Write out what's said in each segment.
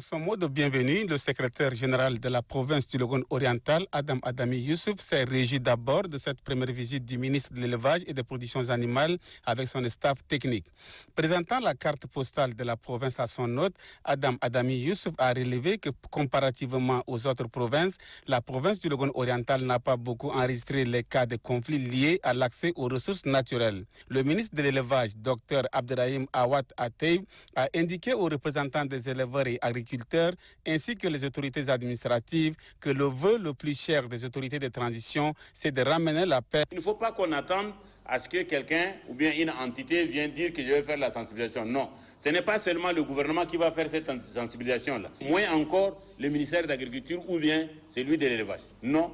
son mot de bienvenue, le secrétaire général de la province du Logone oriental, Adam Adami Youssouf, s'est réjoui d'abord de cette première visite du ministre de l'élevage et des productions animales avec son staff technique. Présentant la carte postale de la province à son hôte, Adam Adami Youssouf a relevé que comparativement aux autres provinces, la province du Logone oriental n'a pas beaucoup enregistré les cas de conflits liés à l'accès aux ressources naturelles. Le ministre de l'élevage, Dr Abderrahim Awad Atteib, a indiqué aux représentants des éleveurs et agriculteurs ainsi que les autorités administratives que le vœu le plus cher des autorités de transition, c'est de ramener la paix. Il ne faut pas qu'on attende à ce que quelqu'un ou bien une entité vienne dire que je vais faire la sensibilisation. Non, ce n'est pas seulement le gouvernement qui va faire cette sensibilisation-là. Moins encore le ministère de l'Agriculture ou bien celui de l'élevage. Non.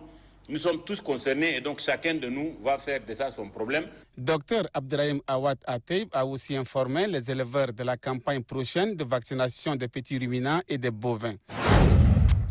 Nous sommes tous concernés et donc chacun de nous va faire de ça son problème. Dr Abderrahim Awad Atteib a aussi informé les éleveurs de la campagne prochaine de vaccination des petits ruminants et des bovins.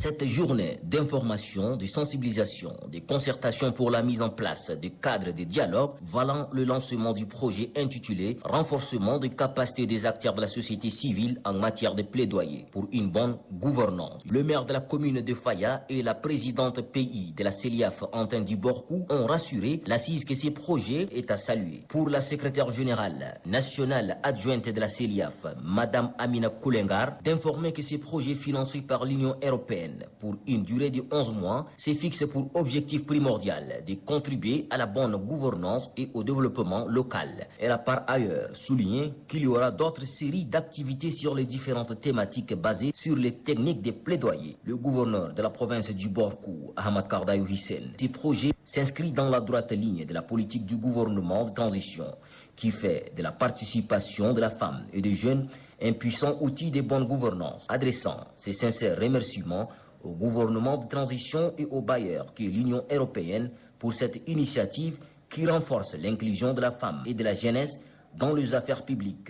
Cette journée d'information, de sensibilisation, de concertation pour la mise en place de cadres de dialogue valant le lancement du projet intitulé « Renforcement des capacités des acteurs de la société civile en matière de plaidoyer pour une bonne gouvernance ». Le maire de la commune de Faya et la présidente pays de la CELIAF, Antin Duborkou, ont rassuré l'assise que ce projet est à saluer. Pour la secrétaire générale nationale adjointe de la CELIAF, Madame Amina Koulengar, d'informer que ce projet financé par l'Union européenne pour une durée de 11 mois se fixe pour objectif primordial de contribuer à la bonne gouvernance et au développement local. Elle a par ailleurs souligné qu'il y aura d'autres séries d'activités sur les différentes thématiques basées sur les techniques de plaidoyer. Le gouverneur de la province du Borkou, Ahmad Kardayou Hissène, ce projet s'inscrit dans la droite ligne de la politique du gouvernement de transition qui fait de la participation de la femme et des jeunes un puissant outil de bonne gouvernance, adressant ses sincères remerciements au gouvernement de transition et aux bailleurs qui est l'Union européenne pour cette initiative qui renforce l'inclusion de la femme et de la jeunesse dans les affaires publiques.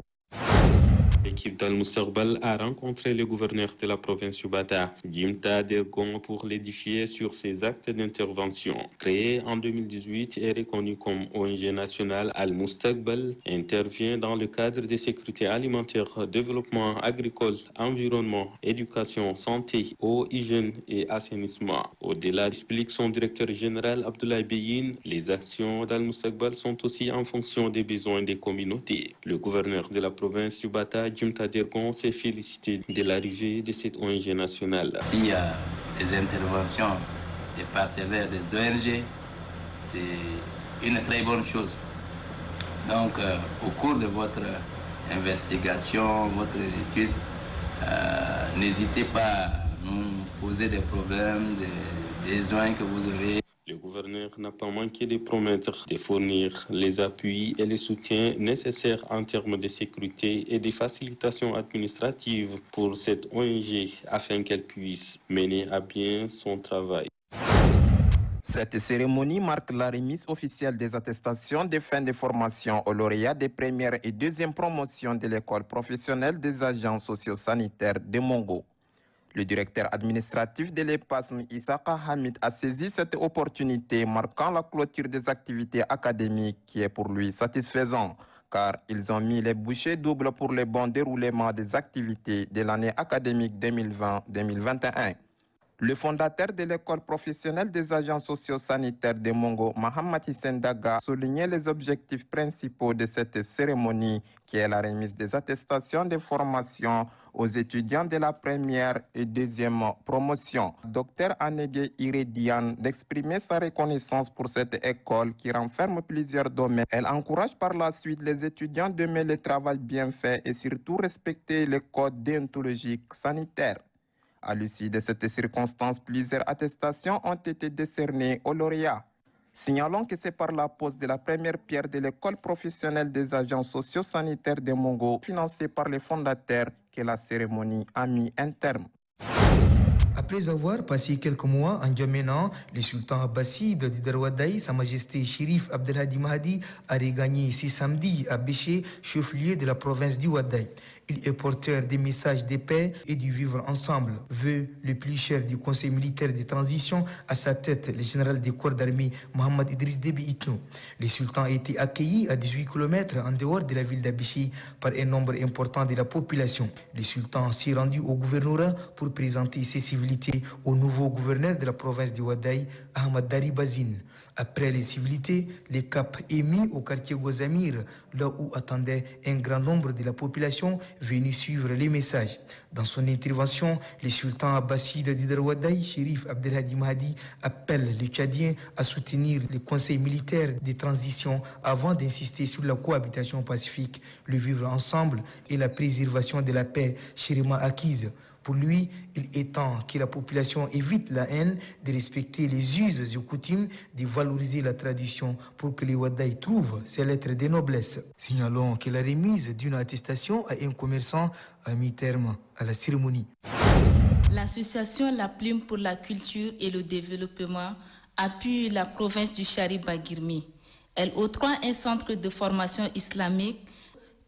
L'équipe d'Al-Mustaqbal a rencontré le gouverneur de la province Ubata, Jimta Dergon, pour l'édifier sur ses actes d'intervention. Créé en 2018 et reconnu comme ONG nationale, Al-Mustaqbal intervient dans le cadre de sécurité alimentaire, développement agricole, environnement, éducation, santé, eau, hygiène et assainissement. Au-delà, explique son directeur général Abdoulaye Beyin, les actions d'Al-Mustaqbal sont aussi en fonction des besoins des communautés. Le gouverneur de la province Ubata, Jimta Dergon, s'est félicité de l'arrivée de cette ONG nationale. S'il y a des interventions des partenaires des ONG, c'est une très bonne chose. Donc, au cours de votre investigation, votre étude, n'hésitez pas à nous poser des problèmes, des besoins que vous aurez. Le gouverneur n'a pas manqué de promettre de fournir les appuis et les soutiens nécessaires en termes de sécurité et de facilitation administrative pour cette ONG afin qu'elle puisse mener à bien son travail. Cette cérémonie marque la remise officielle des attestations de fin de formation aux lauréats des premières et deuxièmes promotions de l'école professionnelle des agents socio-sanitaires de Mongo. Le directeur administratif de l'EPASM, Isaka Hamid, a saisi cette opportunité marquant la clôture des activités académiques qui est pour lui satisfaisant, car ils ont mis les bouchées doubles pour le bon déroulement des activités de l'année académique 2020-2021. Le fondateur de l'école professionnelle des agents socio-sanitaires de Mongo, Mohamed Hissène Daga, soulignait les objectifs principaux de cette cérémonie, qui est la remise des attestations de formation aux étudiants de la première et deuxième promotion. Dr Anege Iredian d'exprimer sa reconnaissance pour cette école qui renferme plusieurs domaines. Elle encourage par la suite les étudiants d'aimer le travail bien fait et surtout respecter les codes déontologiques sanitaires. À l'issue de cette circonstance, plusieurs attestations ont été décernées aux lauréats. Signalons que c'est par la pose de la première pierre de l'école professionnelle des agents socio-sanitaires de Mongo, financée par les fondateurs, que la cérémonie a mis un terme. Après avoir passé quelques mois en Djamena, le sultan abbasside d'Idarwadaï, Sa Majesté Chérif Abdelhadi Mahdi, a regagné ce samedi à Béché, chef-lieu de la province du Wadaï. Il est porteur des messages de paix et du vivre ensemble. Veut le plus cher du conseil militaire de transition, à sa tête le général des corps d'armée Mohamed Idriss Déby Itno. Le sultan a été accueilli à 18 km en dehors de la ville d'Abéché par un nombre important de la population. Le sultan s'est rendu au gouvernorat pour présenter ses civilités au nouveau gouverneur de la province du Wadaï, Ahmad Dari Bazine. Après les civilités, le cap est mis au quartier Gozamir, là où attendait un grand nombre de la population venue suivre les messages. Dans son intervention, le sultan abbasside d'Idarwadaï, Chérif Abdelhadi Mahdi, appelle les Tchadiens à soutenir le conseil militaire de transition avant d'insister sur la cohabitation pacifique, le vivre ensemble et la préservation de la paix chèrement acquise. Pour lui, il est temps que la population évite la haine, de respecter les us et coutumes, de valoriser la tradition pour que les Wadaï trouvent ses lettres de noblesse. Signalons que la remise d'une attestation à un commerçant a mis terme à la cérémonie. L'association La Plume pour la culture et le développement appuie la province du Chari-Bagirmi. Elle octroie un centre de formation islamique,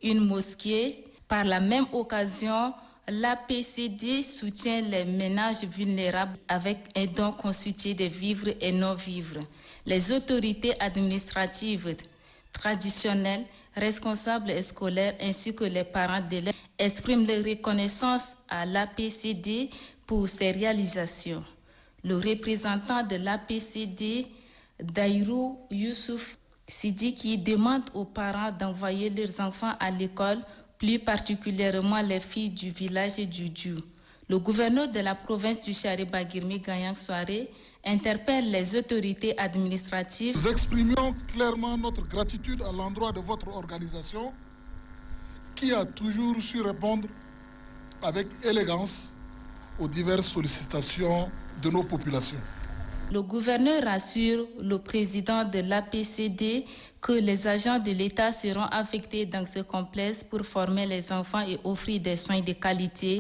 une mosquée. Par la même occasion, l'APCD soutient les ménages vulnérables avec un don constitué de vivres et non-vivres. Les autorités administratives traditionnelles, responsables et scolaires ainsi que les parents d'élèves expriment leur reconnaissance à l'APCD pour ses réalisations. Le représentant de l'APCD, Daïrou Youssouf Sidiki, demande aux parents d'envoyer leurs enfants à l'école, plus particulièrement les filles du village du Diou. Le gouverneur de la province du Chari-Bagirmi, Ganyang Soare, interpelle les autorités administratives. Nous exprimions clairement notre gratitude à l'endroit de votre organisation qui a toujours su répondre avec élégance aux diverses sollicitations de nos populations. Le gouverneur rassure le président de l'APCD que les agents de l'État seront affectés dans ce complexe pour former les enfants et offrir des soins de qualité.